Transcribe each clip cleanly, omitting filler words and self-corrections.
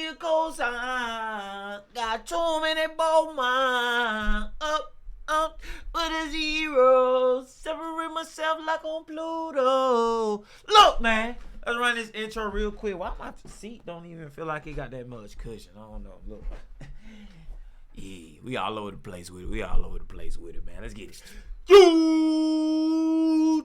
need a cosign. Got too many ball mine. Up with a zero. Separate myself like on Pluto. Look, man. Let's run this intro real quick. Why my seat don't even feel like it got that much cushion? I don't know. Look. Yeah, we all over the place with it. Man. Let's get it.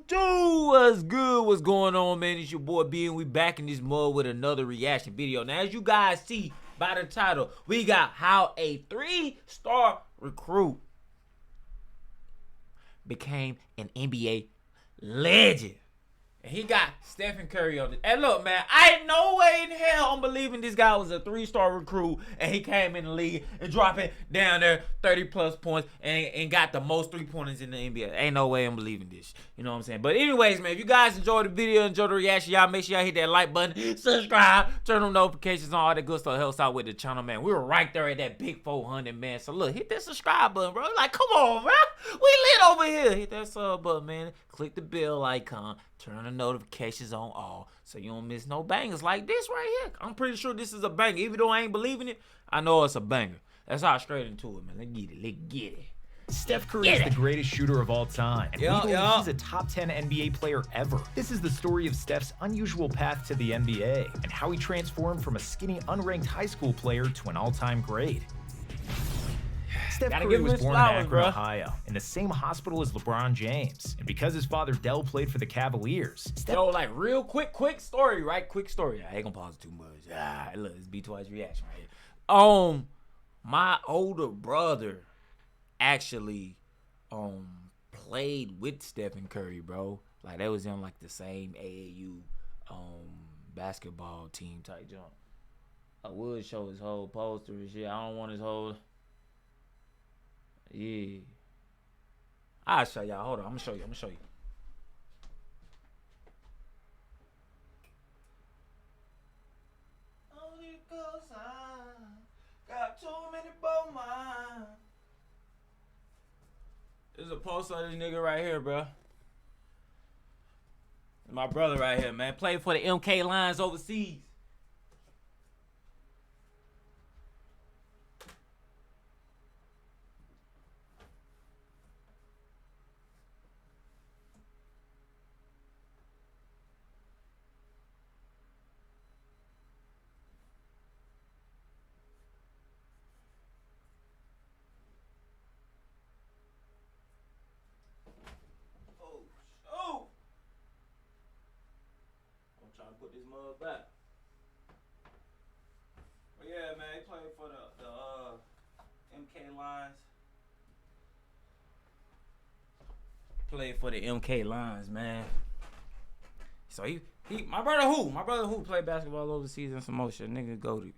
What's good? What's going on, man? It's your boy B, and we back in this mud with another reaction video. Now, as you guys see by the title, we got how a 3-star recruit became an NBA legend. And he got Stephen Curry on it. And look, man, I ain't no way in hell I'm believing this guy was a 3-star recruit and he came in the league and dropping down there 30+ points and got the most 3-pointers in the NBA. Ain't no way I'm believing this. You know what I'm saying? But anyways, man, if you guys enjoyed the video, enjoyed the reaction, y'all make sure y'all hit that like button, subscribe, turn on notifications on, all that good stuff helps out with the channel, man. We were right there at that big 400, man. So look, hit that subscribe button, bro. Like, come on, bro. We lit over here. Hit that sub button, man. Click the bell icon. Turn the notifications on all so you don't miss no bangers like this right here. I'm pretty sure this is a banger. Even though I ain't believing it, I know it's a banger. That's how straight into it, man. Let's get it. Steph Curry is the greatest shooter of all time, and we believe he's a top 10 NBA player ever. This is the story of Steph's unusual path to the NBA and how he transformed from a skinny, unranked high school player to an all-time great. Steph Curry was born in Akron, Ohio, in the same hospital as LeBron James. And because his father Dell played for the Cavaliers, Yo, like real quick story, right? Quick story. I ain't gonna pause it too much. Look, it's B2I's reaction right here. My older brother actually played with Stephen Curry, bro. Like they was in like the same AAU basketball team type jump. I would show his whole poster and shit. I don't want his whole. Yeah. I'll show y'all. Hold on. I'm gonna show you. Only 'cause I got too many ball mine. There's a poster of this nigga right here, bro. My brother right here, man. Played for the MK Lions overseas. Put this mug back. But yeah, man, he played for the MK Lions. Played for the MK Lions, man. So he my brother who played basketball overseas and some more shit. Nigga goated.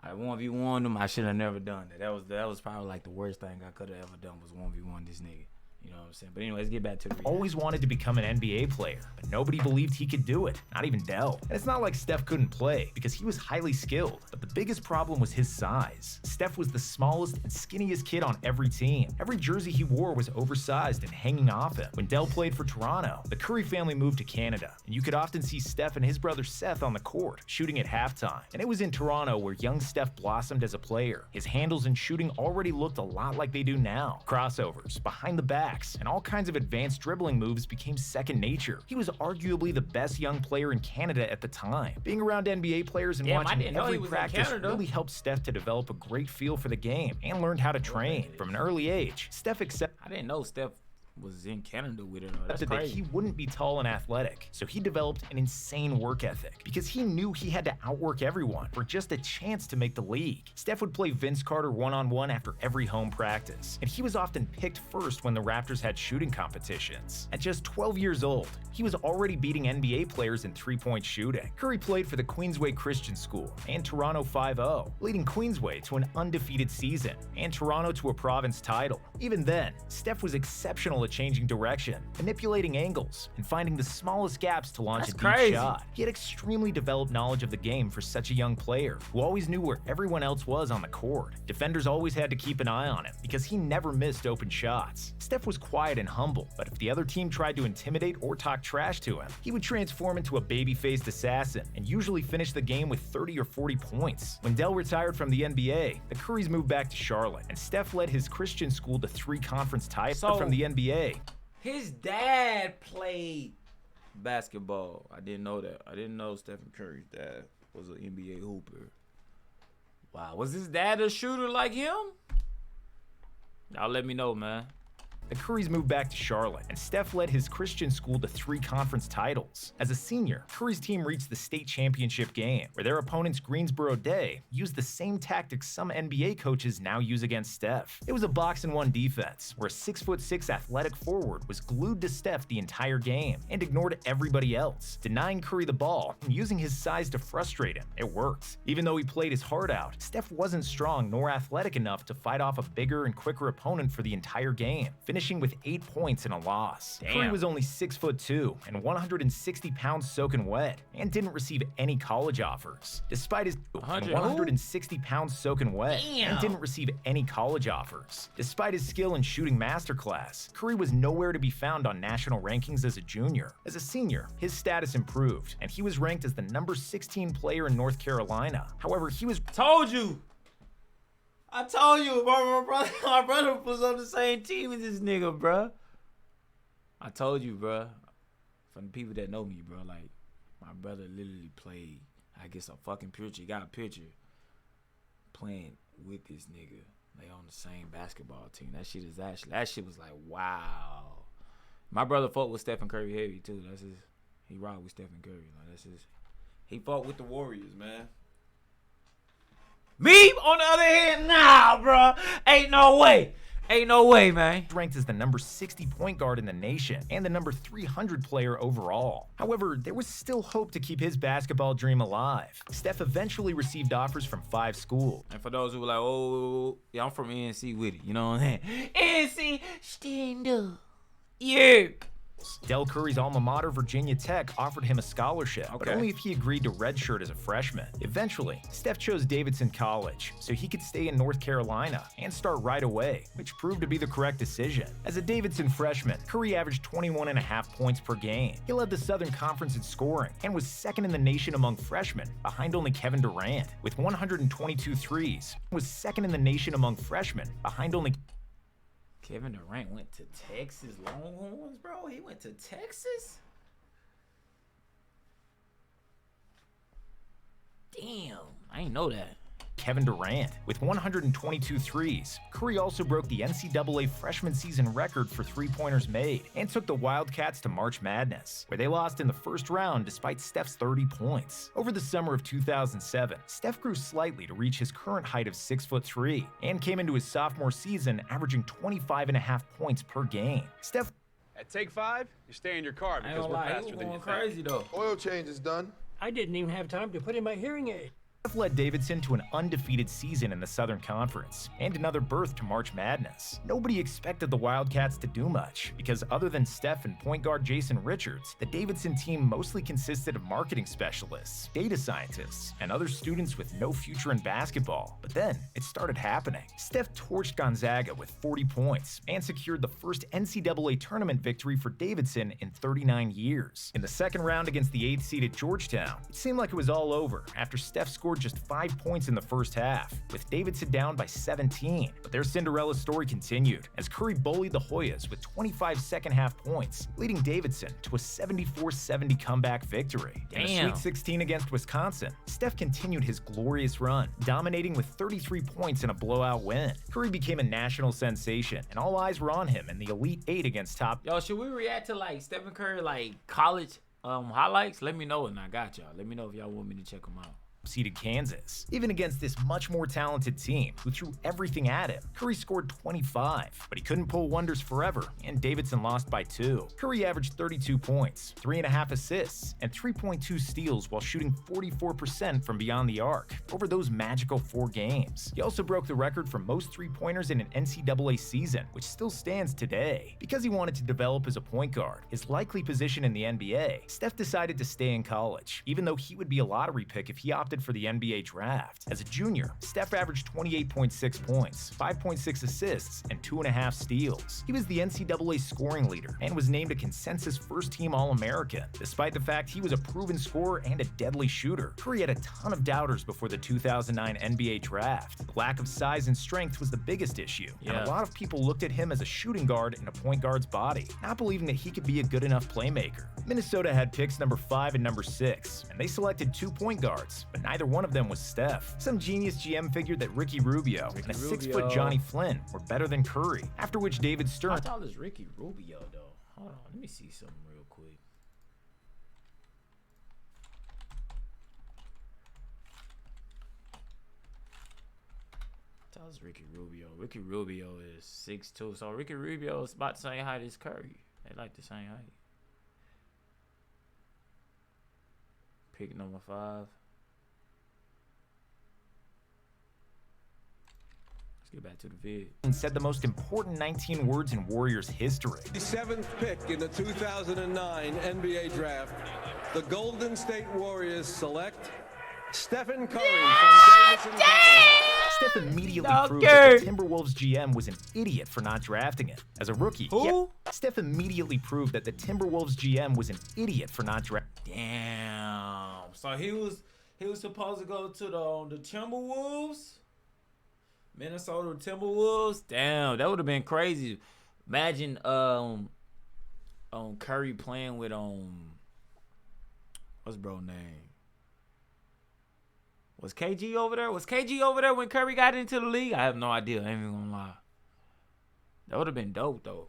I 1v1 him. I should have never done that. That was probably like the worst thing I could have ever done was 1v1 this nigga. You know what I'm saying? But anyway, let's get back to the reaction. Always wanted to become an NBA player, but nobody believed he could do it, not even Dell. And it's not like Steph couldn't play, because he was highly skilled, but the biggest problem was his size. Steph was the smallest and skinniest kid on every team. Every jersey he wore was oversized and hanging off him. When Dell played for Toronto, the Curry family moved to Canada, and you could often see Steph and his brother Seth on the court, shooting at halftime. And it was in Toronto where young Steph blossomed as a player. His handles and shooting already looked a lot like they do now. Crossovers, behind the backs, and all kinds of advanced dribbling moves became second nature. He was arguably the best young player in Canada at the time. Being around NBA players and watching every practice really helped Steph to develop a great feel for the game and learned how to train. From an early age, Steph accepted I didn't know Steph was in Canada with it. That's that crazy. He wouldn't be tall and athletic, so he developed an insane work ethic because he knew he had to outwork everyone for just a chance to make the league. Steph would play Vince Carter one-on-one after every home practice, and he was often picked first when the Raptors had shooting competitions. At just 12 years old, he was already beating NBA players in three-point shooting. Curry played for the Queensway Christian School and Toronto 5-0, leading Queensway to an undefeated season and Toronto to a province title. Even then, Steph was exceptional at changing direction, manipulating angles, and finding the smallest gaps to launch That's a deep crazy. shot. He had extremely developed knowledge of the game for such a young player, who always knew where everyone else was on the court. Defenders always had to keep an eye on him because he never missed open shots. Steph was quiet and humble, but if the other team tried to intimidate or talk trash to him, he would transform into a baby-faced assassin and usually finish the game with 30 or 40 points. When Dell retired from the NBA, the Currys moved back to Charlotte, and Steph led his Christian school to 3 conference titles from the NBA. His dad played basketball. I didn't know that. I didn't know Stephen Curry's dad was an NBA hooper. Wow, was his dad a shooter like him? Y'all let me know, man. The Currys moved back to Charlotte, and Steph led his Christian school to 3 conference titles. As a senior, Curry's team reached the state championship game, where their opponents Greensboro Day used the same tactics some NBA coaches now use against Steph. It was a box-and-1 defense, where a 6'6" athletic forward was glued to Steph the entire game and ignored everybody else, denying Curry the ball and using his size to frustrate him. It worked. Even though he played his heart out, Steph wasn't strong nor athletic enough to fight off a bigger and quicker opponent for the entire game, finishing with 8 points in a loss. Damn. Curry was only 6'2" and 160 pounds soaking wet, and didn't receive any college offers. Despite his 160 pounds soaking wet, and didn't receive any college offers. Despite his skill in shooting masterclass, Curry was nowhere to be found on national rankings as a junior. As a senior, his status improved, and he was ranked as the number 16 player in North Carolina. However, he was I told you, bro. My brother was on the same team as this nigga, bro. I told you, bro. From the people that know me, bro, like, my brother literally played, I guess, a fucking picture. Got a picture playing with this nigga. They on the same basketball team. That shit was like, wow. My brother fought with Stephen Curry heavy, too. He rocked with Stephen Curry. Like, he fought with the Warriors, man. Me, on the other hand, nah, bro. Ain't no way. Ain't no way, man. Ranked as the number 60 point guard in the nation and the number 300 player overall. However, there was still hope to keep his basketball dream alive. Steph eventually received offers from 5 schools. And for those who were like, oh, yeah, I'm from NC with it. You know what I'm saying? NC, stand up. Yeah. Del Curry's alma mater, Virginia Tech, offered him a scholarship, but only if he agreed to redshirt as a freshman. Eventually, Steph chose Davidson College, so he could stay in North Carolina and start right away, which proved to be the correct decision. As a Davidson freshman, Curry averaged 21.5 points per game. He led the Southern Conference in scoring and was second in the nation among freshmen, behind only Kevin Durant, with 122 threes. He was second in the nation among freshmen, behind only Kevin Durant went to Texas Longhorns, bro? He went to Texas? Damn, I ain't know that. Kevin Durant, with 122 threes. Curry also broke the NCAA freshman season record for three-pointers made and took the Wildcats to March Madness, where they lost in the first round despite Steph's 30 points. Over the summer of 2007, Steph grew slightly to reach his current height of 6'3" and came into his sophomore season averaging 25.5 points per game. Steph At take 5, you stay in your car I ain't because gonna we're lie, he faster was than going you crazy think. though. Oil change is done. I didn't even have time to put in my hearing aid. Steph led Davidson to an undefeated season in the Southern Conference and another berth to March Madness. Nobody expected the Wildcats to do much because other than Steph and point guard Jason Richards, the Davidson team mostly consisted of marketing specialists, data scientists, and other students with no future in basketball. But then it started happening. Steph torched Gonzaga with 40 points and secured the first NCAA tournament victory for Davidson in 39 years. In the second round against the 8th seed at Georgetown, it seemed like it was all over after Steph scored just 5 points in the first half, with Davidson down by 17. But their Cinderella story continued as Curry bullied the Hoyas with 25 second-half points, leading Davidson to a 74-70 comeback victory. In the Sweet 16 against Wisconsin, Steph continued his glorious run, dominating with 33 points in a blowout win. Curry became a national sensation, and all eyes were on him in the Elite 8 against top. Yo, should we react to like Stephen Curry like college highlights? Let me know and I got y'all. Let me know if y'all want me to check them out. seeded Kansas. Even against this much more talented team, who threw everything at him, Curry scored 25, but he couldn't pull wonders forever, and Davidson lost by 2. Curry averaged 32 points, 3.5 assists, and 3.2 steals while shooting 44% from beyond the arc over those magical 4 games. He also broke the record for most three-pointers in an NCAA season, which still stands today. Because he wanted to develop as a point guard, his likely position in the NBA, Steph decided to stay in college, even though he would be a lottery pick if he opted for the NBA draft. As a junior, Steph averaged 28.6 points, 5.6 assists, and 2.5 steals. He was the NCAA scoring leader and was named a consensus first-team All-American. Despite the fact he was a proven scorer and a deadly shooter, Curry had a ton of doubters before the 2009 NBA draft. The lack of size and strength was the biggest issue, and a lot of people looked at him as a shooting guard in a point guard's body, not believing that he could be a good enough playmaker. Minnesota had picks number 5 and number 6, and they selected 2 point guards, but neither one of them was Steph. Some genius GM figured that Ricky Rubio and a 6-foot Johnny Flynn were better than Curry, after which David Stern... How tall is Ricky Rubio, though? Hold on, let me see something real quick. How tall is Ricky Rubio? Ricky Rubio is 6'2", so Ricky Rubio is about the same height as Curry. They like the same height. Pick number 5. Let's get back to the vid. And said the most important 19 words in Warriors history. The 7th pick in the 2009 NBA draft, the Golden State Warriors select Stephen Curry from Davidson. Steph immediately proved that the Timberwolves GM was an idiot for not drafting him. As a rookie, Steph immediately proved that the Timberwolves GM was an idiot for not drafting. Damn. So he was supposed to go to the Timberwolves, Minnesota Timberwolves. Damn, that would have been crazy. Imagine Curry playing with what's bro name? Was KG over there? Was KG over there when Curry got into the league? I have no idea. I ain't even gonna lie. That would have been dope, though.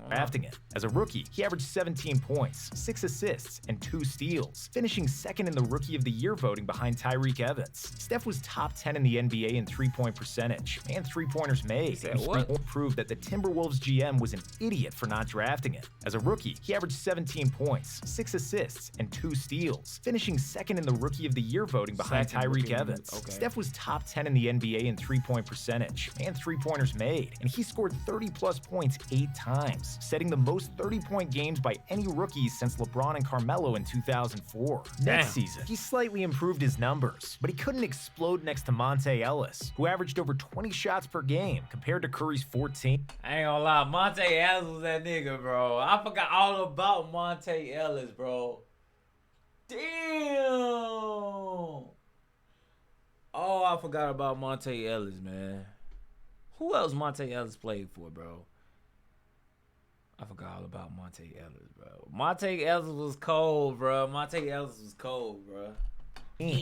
Drafting it. As a rookie, he averaged 17 points, 6 assists, and 2 steals, finishing second in the Rookie of the Year voting behind Tyreek Evans. Steph was top 10 in the NBA in three-point percentage and three-pointers made. And proved that the Timberwolves GM was an idiot for not drafting him. As a rookie, he averaged 17 points, 6 assists, and 2 steals, finishing second in the Rookie of the Year voting behind Tyreek Evans. Steph was top 10 in the NBA in three-point percentage and three-pointers made, and he scored 30-plus points 8 times, setting the most 30-point games by any rookies since LeBron and Carmelo in 2004. Next season, he slightly improved his numbers, but he couldn't explode next to Monte Ellis, who averaged over 20 shots per game compared to Curry's 14. I ain't gonna lie, Monte Ellis was that nigga, bro. I forgot all about Monte Ellis, bro. Damn. Oh, I forgot about Monte Ellis, man. Who else Monte Ellis played for, bro? I forgot all about Monte Ellis, bro. Monte Ellis was cold, bro. Monte Ellis was cold, bro.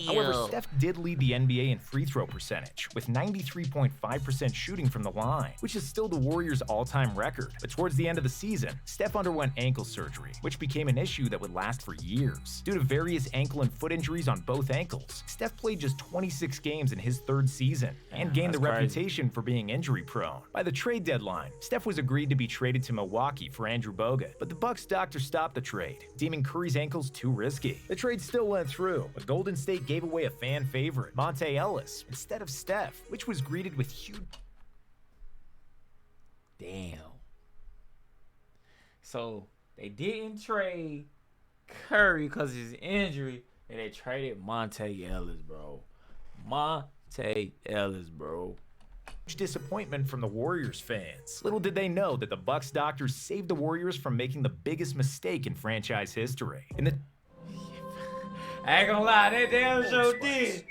However, Steph did lead the NBA in free throw percentage, with 93.5% shooting from the line, which is still the Warriors' all-time record. But towards the end of the season, Steph underwent ankle surgery, which became an issue that would last for years. Due to various ankle and foot injuries on both ankles, Steph played just 26 games in his 3rd season and gained the reputation for being injury-prone. By the trade deadline, Steph was agreed to be traded to Milwaukee for Andrew Bogut, but the Bucks doctor stopped the trade, deeming Curry's ankles too risky. The trade still went through, but Golden State gave away a fan favorite, Monte Ellis, instead of Steph, which was greeted with huge... Damn. So, they didn't trade Curry because of his injury, and they traded Monte Ellis, bro. Monte Ellis, bro. Disappointment from the Warriors fans. Little did they know that the Bucks doctors saved the Warriors from making the biggest mistake in franchise history. I ain't gonna lie, that damn show did.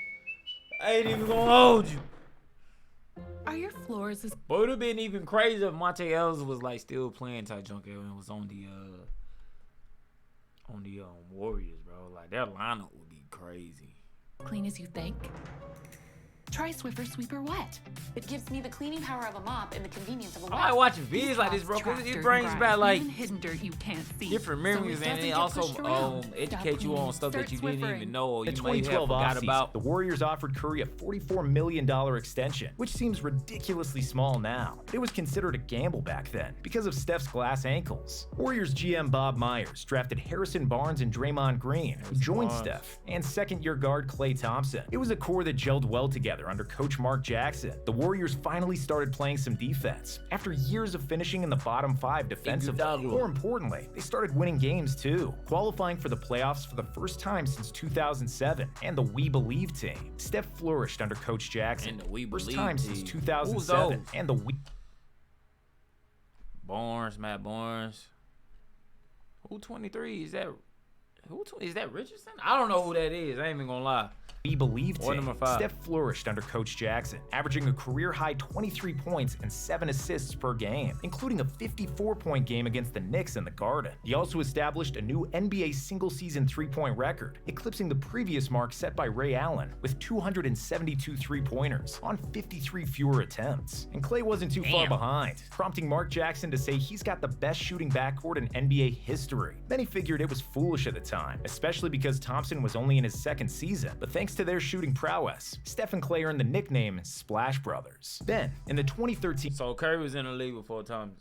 I ain't even gonna hold you. Are your floors as... But it would have been even crazier if Monte Ellis was like still playing Ty Junker and was on the Warriors, bro. Like their lineup would be crazy. clean as you think? Try Swiffer Sweeper Wet. It gives me the cleaning power of a mop and the convenience of a wet. I like watching videos like this, bro, because it brings back like hidden dirt you can't see. different memories, and it also educate you on stuff that you didn't even know or The you may have 2012 forgot offseason, about. the Warriors offered Curry a $44 million extension, which seems ridiculously small now. It was considered a gamble back then because of Steph's glass ankles. Warriors GM Bob Myers drafted Harrison Barnes and Draymond Green, who joined Steph, and second-year guard Klay Thompson. It was a core that gelled well together under coach Mark Jackson. The Warriors finally started playing some defense. After years of finishing in the bottom 5 defensively, more importantly, they started winning games too, qualifying for the playoffs for the first time since 2007, and the We Believe team. Steph flourished under coach Jackson. And the We first Believe time team. since 2007, Who's and the We Barnes, Matt Barnes. Who 23 is that? Is that Richardson? I don't know who that is. I ain't even gonna lie. We Believe Or team. number 5. Steph flourished under Coach Jackson, averaging a career-high 23 points and 7 assists per game, including a 54-point game against the Knicks in the Garden. He also established a new NBA single-season three-point record, eclipsing the previous mark set by Ray Allen with 272 three-pointers on 53 fewer attempts. And Klay wasn't too far behind, prompting Mark Jackson to say he's got the best shooting backcourt in NBA history. Many figured it was foolish at the time, especially because Thompson was only in his second season, but thanks to their shooting prowess, Steph and Klay earned the nickname Splash Brothers. Then, in the 2013 So Curry was in the league before Thompson.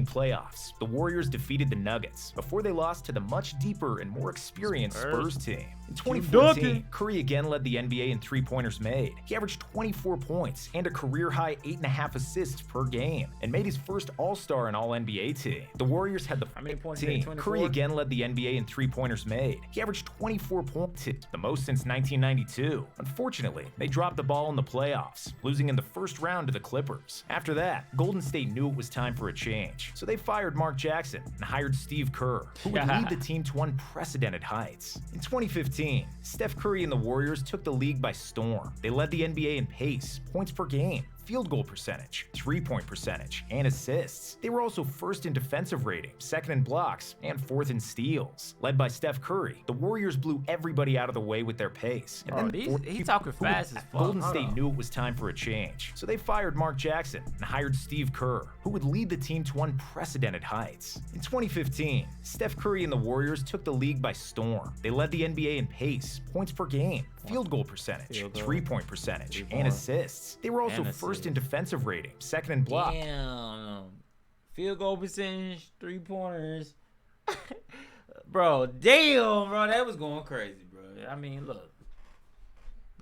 playoffs, the Warriors defeated the Nuggets before they lost to the much deeper and more experienced Spurs team. In 2014, Curry again led the NBA in three-pointers made. He averaged 24 points and a career-high 8.5 assists per game, and made his first All-Star and All-NBA team. The Warriors had the many points team. did he? 24? Curry again led the NBA in three-pointers made. He averaged 24 points, the most since 1992. Unfortunately, they dropped the ball in the playoffs, losing in the first round to the Clippers. After that, Golden State knew it was time for a change, so they fired Mark Jackson and hired Steve Kerr, who would lead the team to unprecedented heights. In 2015, Steph Curry and the Warriors took the league by storm. They led the NBA in pace, points per game, field goal percentage, three-point percentage, and assists. They were also first in defensive rating, second in blocks, and fourth in steals. Led by Steph Curry, the Warriors blew everybody out of the way with their pace. And He's talking fast as fuck. Golden State knew it was time for a change, so they fired Mark Jackson and hired Steve Kerr, who would lead the team to unprecedented heights. In 2015, Steph Curry and the Warriors took the league by storm. They led the NBA in pace, points per game, field goal percentage, three-point percentage, and assists. They were also first in defensive rating, second in blocks. Damn. Field goal percentage, 3-pointers. Bro, damn, bro. That was going crazy, bro. I mean, look.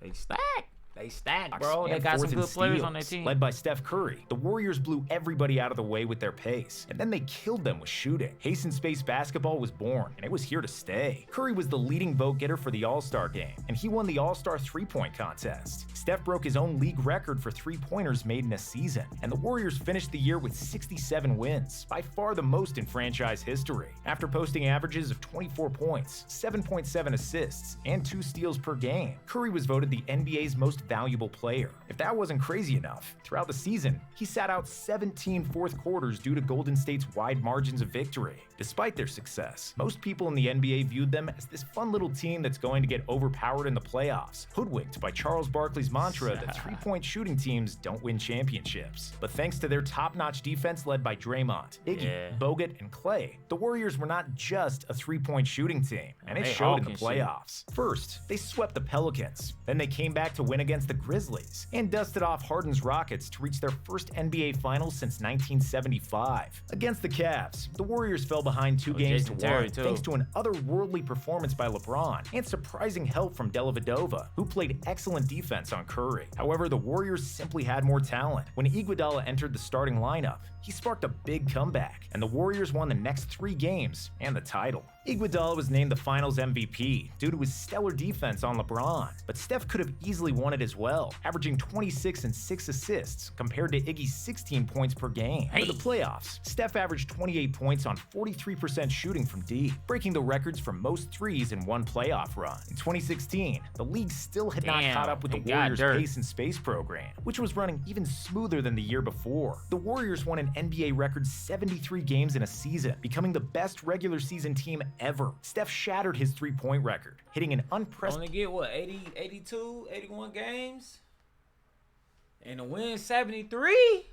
They stacked. They stacked, bro. They got some good players on their team. Led by Steph Curry, the Warriors blew everybody out of the way with their pace, and then they killed them with shooting. Hasten Space Basketball was born, and it was here to stay. Curry was the leading vote getter for the All-Star game, and he won the All-Star three-point contest. Steph broke his own league record for three-pointers made in a season, and the Warriors finished the year with 67 wins, by far the most in franchise history. After posting averages of 24 points, 7.7 assists, and 2 steals per game, Curry was voted the NBA's most valuable player. If that wasn't crazy enough, throughout the season, he sat out 17 fourth quarters due to Golden State's wide margins of victory. Despite their success, most people in the NBA viewed them as this fun little team that's going to get overpowered in the playoffs, hoodwinked by Charles Barkley's mantra that three-point shooting teams don't win championships. But thanks to their top-notch defense led by Draymond, Iggy, Bogut, and Klay, the Warriors were not just a three-point shooting team, and it showed in the playoffs. First, they swept the Pelicans. Then they came back to win against the Grizzlies, and dusted off Harden's Rockets to reach their first NBA Finals since 1975. Against the Cavs, the Warriors fell behind 2 games to 1, thanks to an otherworldly performance by LeBron and surprising help from Dellavedova, who played excellent defense on Curry. However, the Warriors simply had more talent. When Iguodala entered the starting lineup, he sparked a big comeback, and the Warriors won the next 3 games and the title. Iguodala was named the Finals MVP due to his stellar defense on LeBron, but Steph could have easily won it as well, averaging 26 and 6 assists compared to Iggy's 16 points per game. For the playoffs, Steph averaged 28 points on 43% shooting from deep, breaking the records for most threes in one playoff run. In 2016, the league still had not caught up with the Warriors' pace and space program, which was running even smoother than the year before. The Warriors won an NBA record 73 games in a season, becoming the best regular season team ever. Steph shattered his three-point record, hitting an unprecedented... Only get, what, 80, 82, 81 games? And to win 73?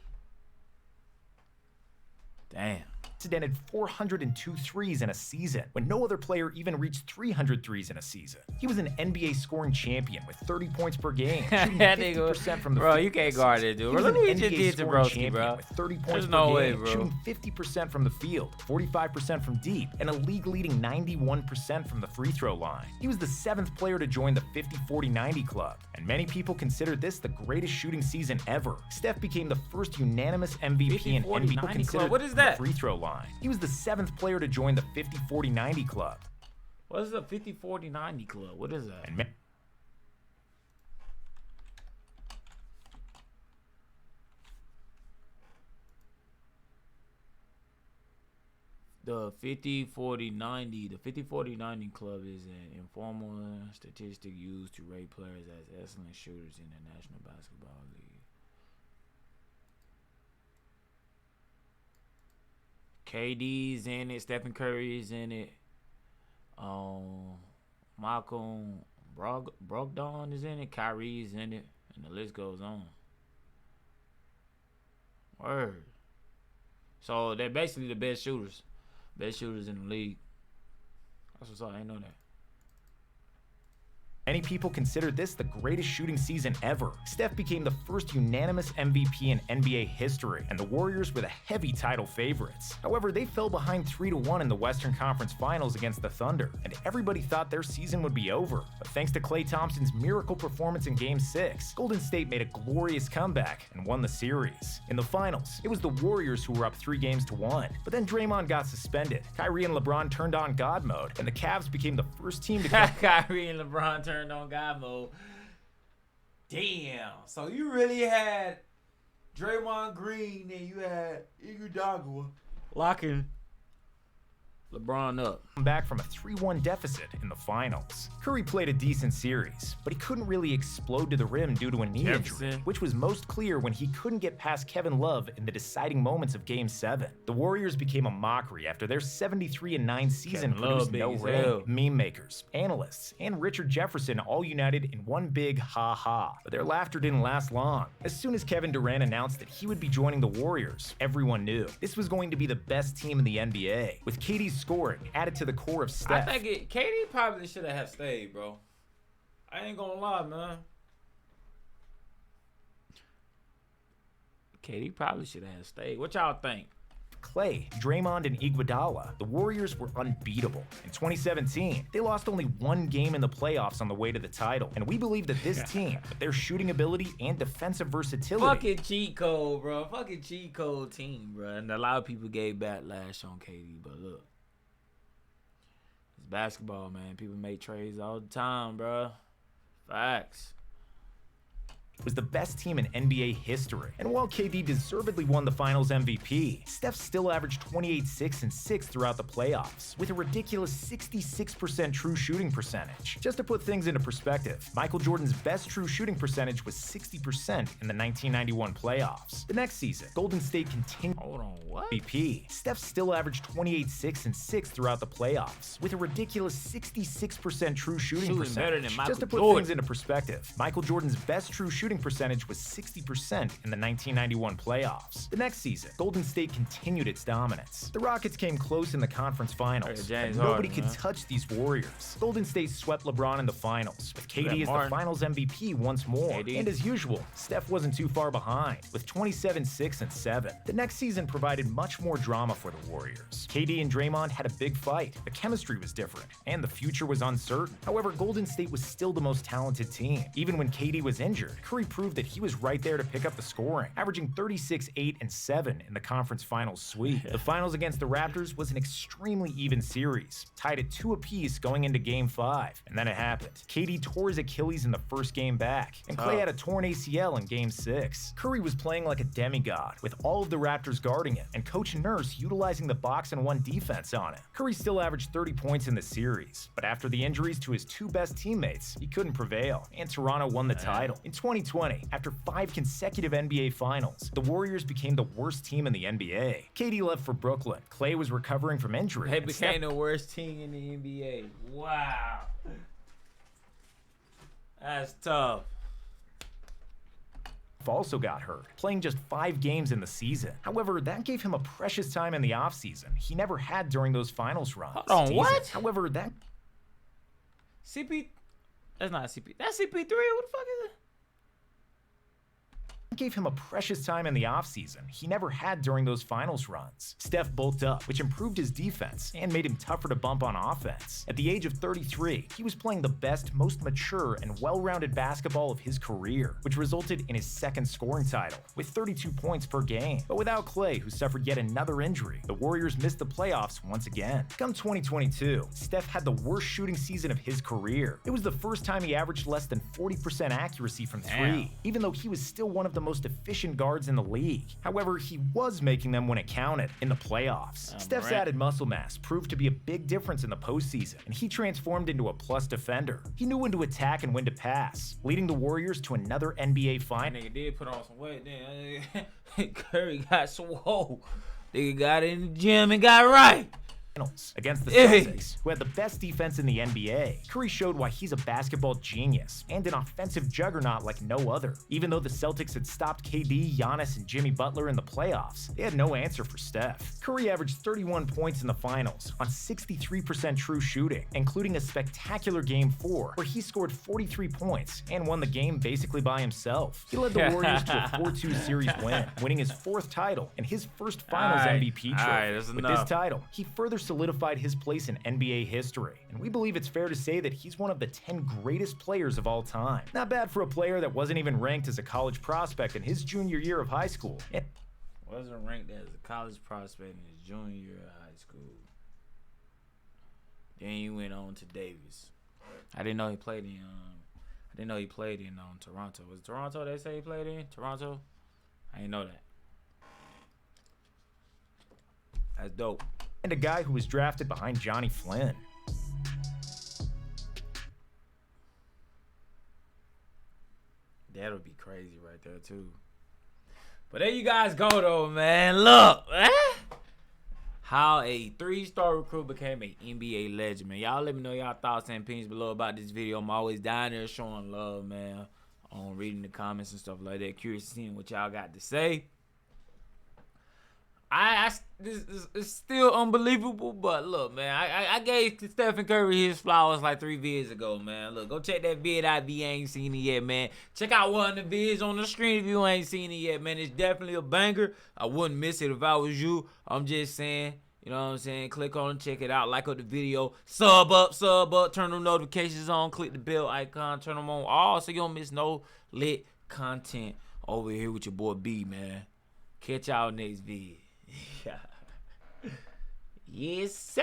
Damn. Dented 402 threes in a season, when no other player even reached 300 threes in a season. He was an NBA scoring champion with 30 points per game, shooting 50% from the bro, field. you can't guard it, dude. He was Look an what you just NBA did to scoring Broski, champion bro. with 30 points There's per no game, way, bro. shooting 50% from the field, 45% from deep, and a league-leading 91% from the free throw line. He was the 7th player to join the 50-40-90 club, and many people consider this the greatest shooting season ever. Steph became the first unanimous MVP in NBA considered What is that? the free throw line. He was the 7th player to join the 50-40-90 club. What is the 50-40-90 club? What is that? And The 50-40-90. The 50-40-90 club is an informal statistic used to rate players as excellent shooters in the National Basketball League. KD's in it. Stephen Curry's in it. Malcolm Brogdon is in it. Kyrie's in it. And the list goes on. Word. So they're basically the best shooters. Best shooters in the league. That's what's up. I ain't know that. many people consider this the greatest shooting season ever. Steph became the first unanimous MVP in NBA history, and the Warriors were the heavy title favorites. However, they fell behind 3-1 in the Western Conference Finals against the Thunder, and everybody thought their season would be over. But thanks to Klay Thompson's miracle performance in Game 6, Golden State made a glorious comeback and won the series. In the finals, it was the Warriors who were up 3-1, but then Draymond got suspended. Kyrie and LeBron turned on God mode, and the Cavs became the first team to come. Kyrie and LeBron turned on God mode. Damn. So you really had Draymond Green and you had Iguodala locking LeBron up. Back from a 3-1 deficit in the finals. Curry played a decent series, but he couldn't really explode to the rim due to a knee injury, which was most clear when he couldn't get past Kevin Love in the deciding moments of Game 7. The Warriors became a mockery after their 73-9 season produced no ring. Meme makers, analysts, and Richard Jefferson all united in one big ha-ha, but their laughter didn't last long. As soon as Kevin Durant announced that he would be joining the Warriors, everyone knew this was going to be the best team in the NBA, with KD's scoring added to the core of Steph. I think KD probably should have stayed, bro. I ain't gonna lie, man. KD probably should have stayed. What y'all think? Klay, Draymond, and Iguodala, the Warriors were unbeatable. In 2017, they lost only one game in the playoffs on the way to the title, and we believe that this team, with their shooting ability and defensive versatility, fucking cheat code, bro. Fucking cheat code team, bro. And a lot of people gave backlash on KD, but look, it's basketball, man. People make trades all the time, bro. Facts. was the best team in NBA history. And while KD deservedly won the Finals MVP, Steph still averaged 28, 6, and 6 throughout the playoffs, with a ridiculous 66% true shooting percentage. Just to put things into perspective, Michael Jordan's best true shooting percentage was 60% in the 1991 playoffs. The next season, Golden State continued MVP. Steph still averaged 28, 6, and 6 throughout the playoffs, with a ridiculous 66% true shooting percentage. Just to put things into perspective, Michael Jordan's best true shooting percentage was 60% in the 1991 playoffs. The next season, Golden State continued its dominance. The Rockets came close in the conference finals, but nobody could touch these Warriors. Golden State swept LeBron in the finals, with KD as the Finals MVP once more. And as usual, Steph wasn't too far behind, with 27, 6, and 7. The next season provided much more drama for the Warriors. KD and Draymond had a big fight, the chemistry was different, and the future was uncertain. However, Golden State was still the most talented team. Even when KD was injured, Curry proved that he was right there to pick up the scoring, averaging 36, 8, and 7 in the conference finals sweep. The finals against the Raptors was an extremely even series, tied at 2 apiece going into Game 5. And then it happened. KD tore his Achilles in the first game back, and Klay had a torn ACL in Game 6. Curry was playing like a demigod, with all of the Raptors guarding him, and Coach Nurse utilizing the box-and-1 defense on him. Curry still averaged 30 points in the series, but after the injuries to his 2 best teammates, he couldn't prevail, and Toronto won the title. In 2020, after 5 consecutive NBA Finals, the Warriors became the worst team in the NBA. KD left for Brooklyn. Klay was recovering from injury. They became the worst team in the NBA. Wow. That's tough. also got hurt, playing just 5 games in the season. However, that gave him a precious time in the offseason he never had during those finals runs. Hold on, what? However, that CP, that's not CP. That's CP3. What the fuck is it? gave him a precious time in the offseason he never had during those finals runs. Steph bulked up, which improved his defense and made him tougher to bump on offense. At the age of 33, he was playing the best, most mature, and well-rounded basketball of his career, which resulted in his second scoring title, with 32 points per game. But without Klay, who suffered yet another injury, the Warriors missed the playoffs once again. Come 2022, Steph had the worst shooting season of his career. It was the first time he averaged less than 40% accuracy from three, even though he was still one of the most efficient guards in the league. However, he was making them when it counted in the playoffs. Steph's added muscle mass proved to be a big difference in the postseason, and he transformed into a plus defender. He knew when to attack and when to pass, leading the Warriors to another NBA final. Nigga did put on some weight then. Curry got swole. Nigga got in the gym and got right. Against the Celtics, who had the best defense in the NBA. Curry showed why he's a basketball genius and an offensive juggernaut like no other. Even though the Celtics had stopped KD, Giannis, and Jimmy Butler in the playoffs, they had no answer for Steph. Curry averaged 31 points in the finals on 63% true shooting, including a spectacular Game 4 where he scored 43 points and won the game basically by himself. He led the Warriors to a 4-2 series win, winning his 4th title and his first Finals MVP trophy. With this title, he further solidified his place in NBA history, and we believe it's fair to say that he's one of the 10 greatest players of all time. Not bad for a player that wasn't even ranked as a college prospect in his junior year of high school. Wasn't ranked as a college prospect in his junior year of high school. Then he went on to Davis. I didn't know he played in Toronto. Was it Toronto they say he played in? Toronto? I didn't know that. That's dope. And a guy who was drafted behind Johnny Flynn. That would be crazy right there too. But there you guys go though, man. Look, how a 3-star recruit became an NBA legend, man. Y'all let me know y'all thoughts and opinions below about this video. I'm always down there showing love, man, on reading the comments and stuff like that. Curious to seeing what y'all got to say. This is still unbelievable, but look, man, I gave Stephen Curry his flowers like 3 vids ago, man. Look, go check that vid out if you ain't seen it yet, man. Check out one of the vids on the screen if you ain't seen it yet, man. It's definitely a banger. I wouldn't miss it if I was you. I'm just saying, you know what I'm saying? Click on and check it out. Like up the video. Sub up, turn the notifications on, click the bell icon, turn them on all so you don't miss no lit content over here with your boy B, man. Catch y'all next vid. Yes, sir.